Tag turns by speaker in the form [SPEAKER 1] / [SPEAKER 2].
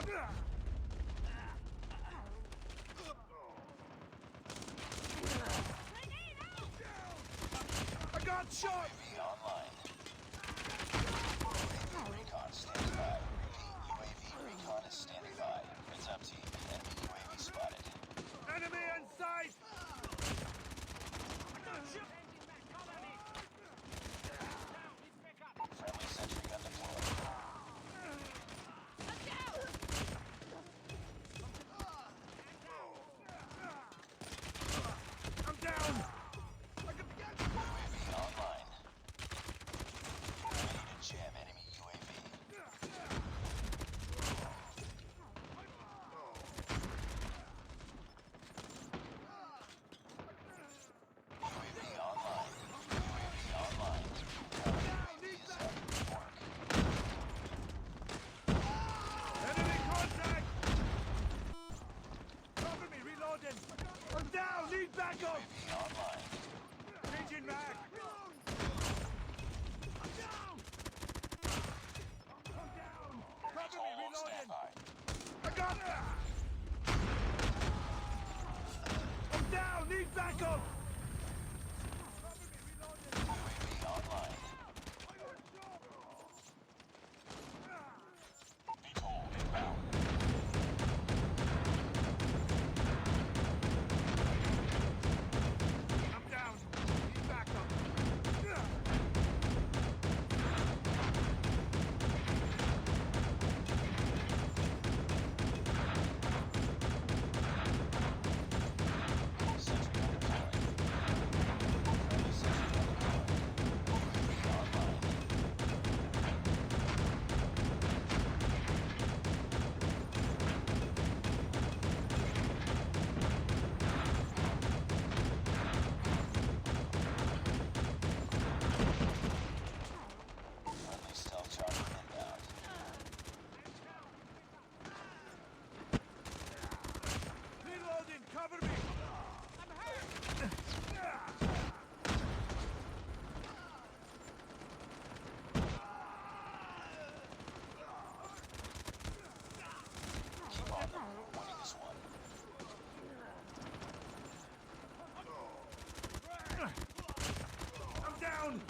[SPEAKER 1] I got shot!
[SPEAKER 2] UAV online. UAV recon standing by. UAV recon is standing by. Heads up, team. Enemy UAV spotted.
[SPEAKER 1] Enemy in sight!
[SPEAKER 2] Friendly sentry gun deployed.
[SPEAKER 1] I'm down!
[SPEAKER 2] UAV online. Ready to jam enemy UAV. UAV online. UAV online. UAV is ready for work.
[SPEAKER 1] Enemy contact! Cover me, reloading! I'm down! Need backup!
[SPEAKER 2] UAV online.
[SPEAKER 1] Changing mag! I'm down! I'm down! Cover me,
[SPEAKER 2] Hold
[SPEAKER 1] reloading!
[SPEAKER 2] standby.
[SPEAKER 1] I got it! I'm down! Need backup! Cover me, reloading!
[SPEAKER 2] UAV online. Behold inbound.
[SPEAKER 1] I'm down! Need backup!
[SPEAKER 2] Sentry gun deployed. Friendly sentry gun deployed. UAV online. Friendly stealth chopper inbound.
[SPEAKER 1] Reloading! Cover me! I'm hurt!
[SPEAKER 2] Keep on them. We're winning this one.
[SPEAKER 1] I'm down!